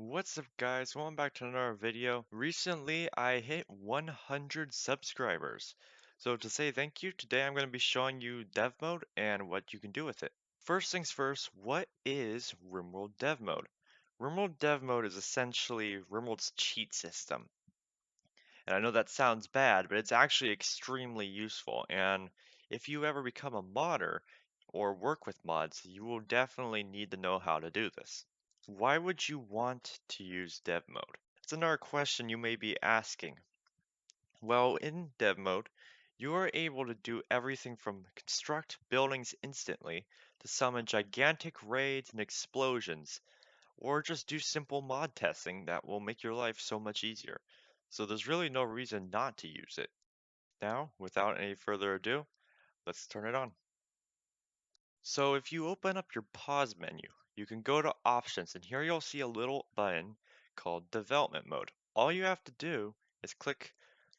What's up guys, welcome back to another video. Recently I hit 100 subscribers. So to say thank you, today I'm going to be showing you dev mode and what you can do with it. First things first, what is RimWorld dev mode? RimWorld dev mode is essentially RimWorld's cheat system. And I know that sounds bad, but it's actually extremely useful. And if you ever become a modder or work with mods, you will definitely need to know how to do this. Why would you want to use dev mode? That's another question you may be asking. Well, in dev mode, you are able to do everything from construct buildings instantly to summon gigantic raids and explosions, or just do simple mod testing that will make your life so much easier. So there's really no reason not to use it. Now, without any further ado, let's turn it on. So if you open up your pause menu, you can go to options and here you'll see a little button called development mode. All you have to do is click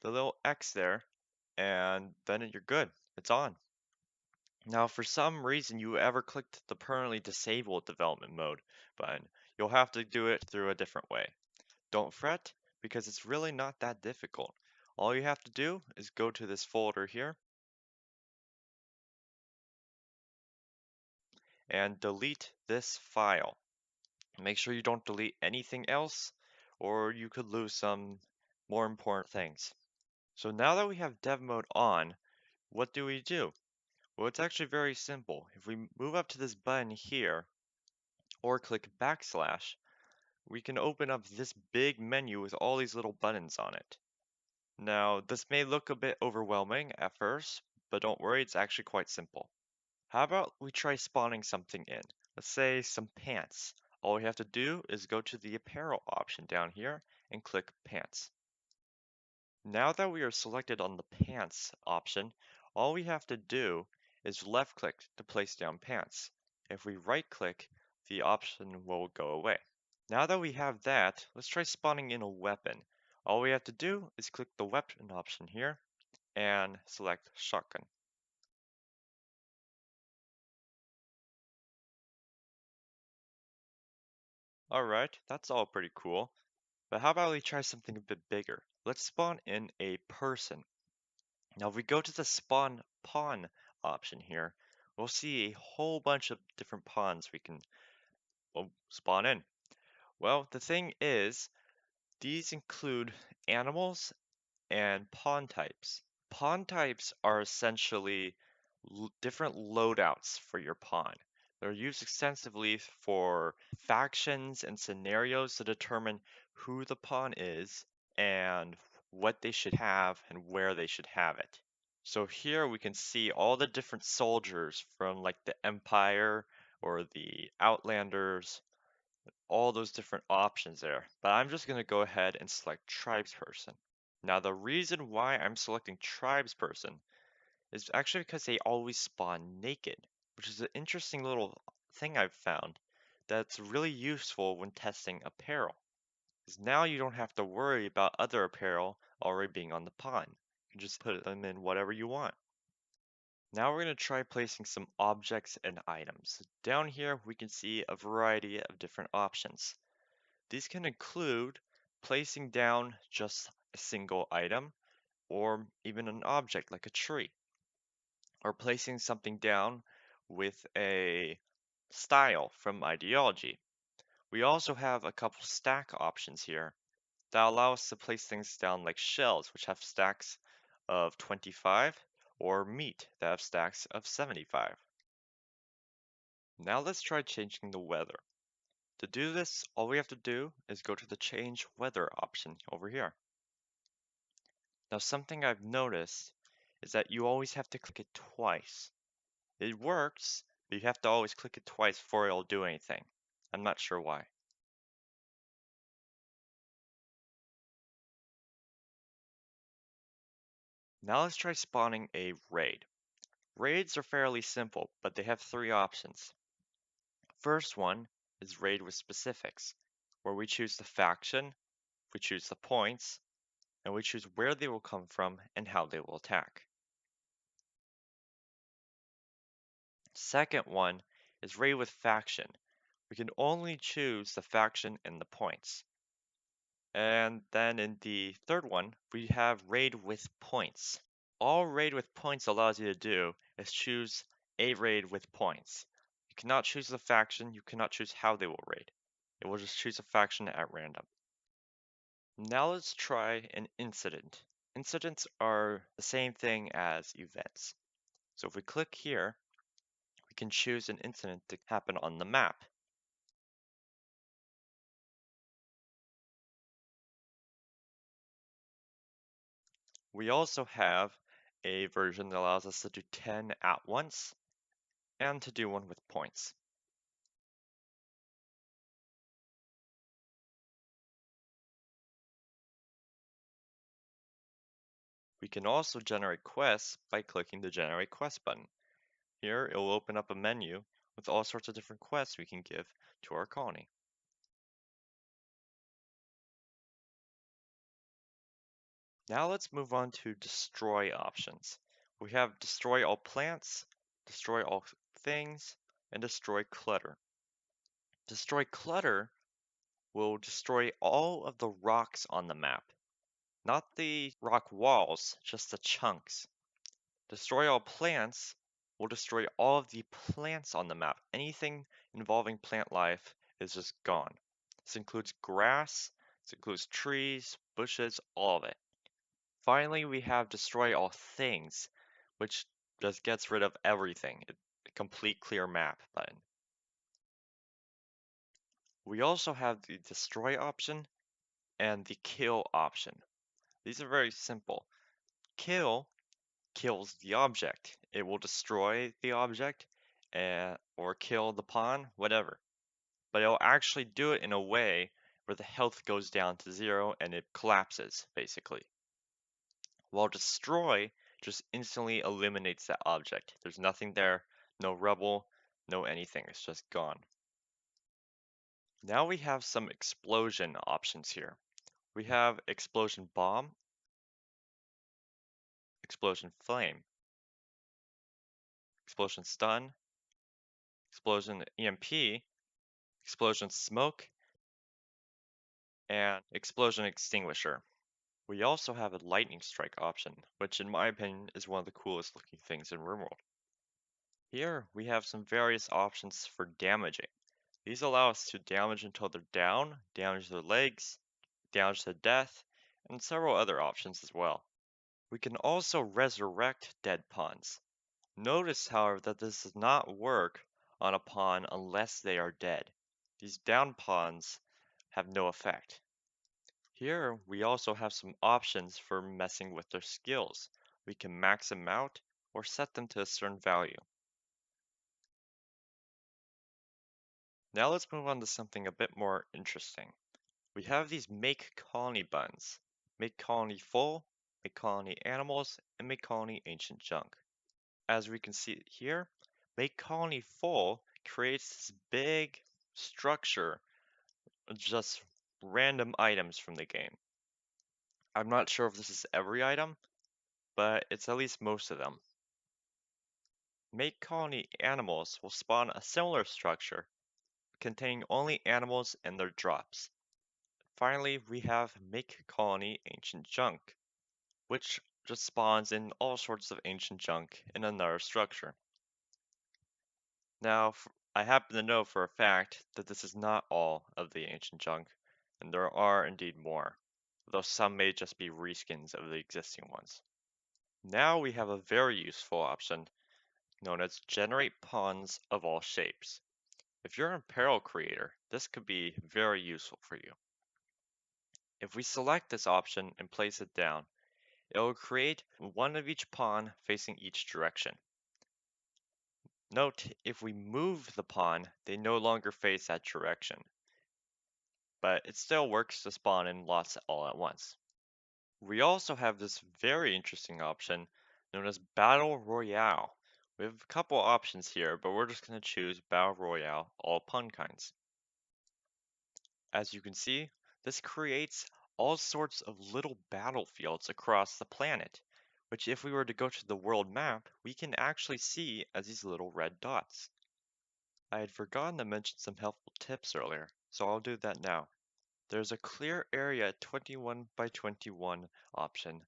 the little X there and then you're good. It's on. Now if for some reason you ever clicked the permanently disabled development mode button, you'll have to do it through a different way. Don't fret because it's really not that difficult. All you have to do is go to this folder here and delete this file. Make sure you don't delete anything else or you could lose some more important things. So now that we have dev mode on, what do we do? Well, it's actually very simple. If we move up to this button here or click backslash, we can open up this big menu with all these little buttons on it. Now, this may look a bit overwhelming at first, but don't worry, it's actually quite simple. How about we try spawning something in? Let's say some pants. All we have to do is go to the apparel option down here and click pants. Now that we are selected on the pants option, all we have to do is left click to place down pants. If we right click, the option will go away. Now that we have that, let's try spawning in a weapon. All we have to do is click the weapon option here and select shotgun. Alright, that's all pretty cool. But how about we try something a bit bigger? Let's spawn in a person. Now if we go to the spawn pawn option here, we'll see a whole bunch of different pawns we can spawn in. Well, the thing is, these include animals and pawn types. Pawn types are essentially different loadouts for your pawn. They're used extensively for factions and scenarios to determine who the pawn is and what they should have and where they should have it. So here we can see all the different soldiers from like the Empire or the Outlanders, all those different options there. But I'm just going to go ahead and select tribesperson. Now the reason why I'm selecting tribesperson is actually because they always spawn naked, which is an interesting little thing I've found that's really useful when testing apparel. Because now you don't have to worry about other apparel already being on the pawn. You can just put them in whatever you want. Now we're going to try placing some objects and items. Down here we can see a variety of different options. These can include placing down just a single item or even an object like a tree, or placing something down with a style from ideology. We also have a couple stack options here that allow us to place things down like shells, which have stacks of 25, or meat that have stacks of 75. Now let's try changing the weather. To do this, all we have to do is go to the change weather option over here. Now something I've noticed is that you always have to click it twice. It works, but you have to always click it twice before it'll do anything. I'm not sure why. Now let's try spawning a raid. Raids are fairly simple, but they have three options. First one is raid with specifics, where we choose the faction, we choose the points, and we choose where they will come from and how they will attack. Second one is raid with faction, We can only choose the faction and the points. And then in the third one, we have raid with points. All raid with points allows you to do is choose a raid with points. You cannot choose the faction, you cannot choose how they will raid. It will just choose a faction at random. Now let's try an incident. Incidents are the same thing as events. So if we click here, we can choose an incident to happen on the map. We also have a version that allows us to do 10 at once and to do one with points. We can also generate quests by clicking the Generate Quest button. Here, it will open up a menu with all sorts of different quests we can give to our colony. Now let's move on to destroy options. We have destroy all plants, destroy all things, and destroy clutter. Destroy clutter will destroy all of the rocks on the map. Not the rock walls, just the chunks. Destroy all plants will destroy all of the plants on the map. Anything involving plant life is just gone. This includes grass, this includes trees, bushes, all of it. Finally, we have destroy all things, which just gets rid of everything. A complete clear map button. We also have the destroy option and the kill option. These are very simple. Kill kills the object. It will destroy the object or kill the pawn, whatever. But it'll actually do it in a way where the health goes down to 0 and it collapses, basically. While destroy just instantly eliminates that object. There's nothing there, no rubble, no anything, it's just gone. Now we have some explosion options here. We have explosion bomb, explosion flame, explosion stun, explosion EMP, explosion smoke, and explosion extinguisher. We also have a lightning strike option, which in my opinion is one of the coolest looking things in RimWorld. Here we have some various options for damaging. These allow us to damage until they're down, damage their legs, damage to death, and several other options as well. We can also resurrect dead pawns. Notice, however, that this does not work on a pawn unless they are dead. These down pawns have no effect. Here, we also have some options for messing with their skills. We can max them out or set them to a certain value. Now let's move on to something a bit more interesting. We have these make colony buttons. Make colony full, make colony animals, and make colony ancient junk. As we can see here, make colony full creates this big structure of just random items from the game. I'm not sure if this is every item, but it's at least most of them. Make colony animals will spawn a similar structure containing only animals and their drops. Finally, we have make colony ancient junk, which just spawns in all sorts of ancient junk in another structure. Now, I happen to know for a fact that this is not all of the ancient junk, and there are indeed more, though some may just be reskins of the existing ones. Now we have a very useful option known as generate pawns of all shapes. If you're an apparel creator, this could be very useful for you. If we select this option and place it down, it will create one of each pawn facing each direction. Note, if we move the pawn, they no longer face that direction, but it still works to spawn in lots all at once. We also have this very interesting option known as Battle Royale. We have a couple options here, but we're just going to choose Battle Royale all pawn kinds. As you can see, this creates all sorts of little battlefields across the planet, which if we were to go to the world map, we can actually see as these little red dots. I had forgotten to mention some helpful tips earlier, so I'll do that now. There's a clear area 21 by 21 option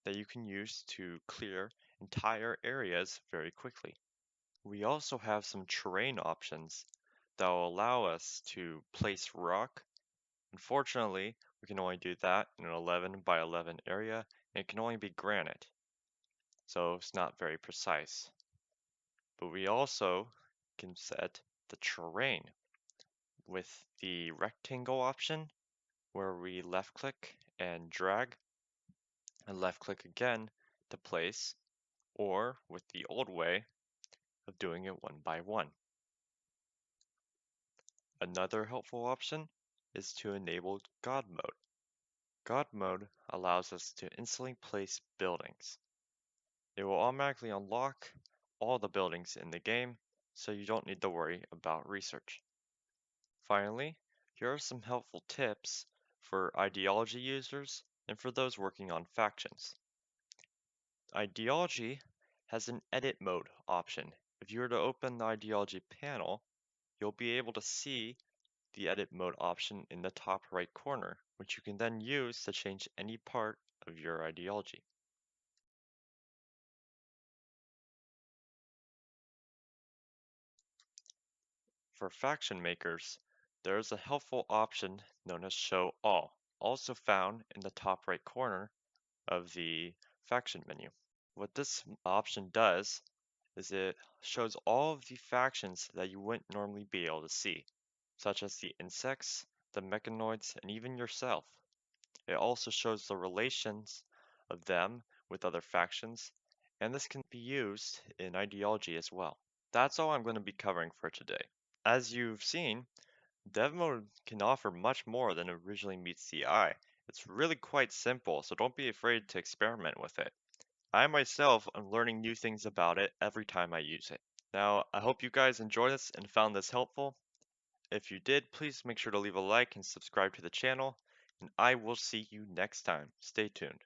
that you can use to clear entire areas very quickly. We also have some terrain options that will allow us to place rock. Unfortunately, we can only do that in an 11 by 11 area, and it can only be granite, so it's not very precise. But we also can set the terrain with the rectangle option, where we left click and drag, and left click again to place, or with the old way of doing it one by one. Another helpful option is to enable God mode. God mode allows us to instantly place buildings. It will automatically unlock all the buildings in the game, so you don't need to worry about research. Finally, here are some helpful tips for ideology users and for those working on factions. Ideology has an edit mode option. If you were to open the ideology panel, you'll be able to see the edit mode option in the top right corner, which you can then use to change any part of your ideology. For faction makers, there is a helpful option known as Show All, also found in the top right corner of the faction menu. What this option does is it shows all of the factions that you wouldn't normally be able to see, such as the insects, the mechanoids, and even yourself. It also shows the relations of them with other factions, and this can be used in ideology as well. That's all I'm going to be covering for today. As you've seen, Dev mode can offer much more than originally meets the eye. It's really quite simple, so don't be afraid to experiment with it. I myself am learning new things about it every time I use it. Now, I hope you guys enjoyed this and found this helpful. If you did, please make sure to leave a like and subscribe to the channel, and I will see you next time. Stay tuned.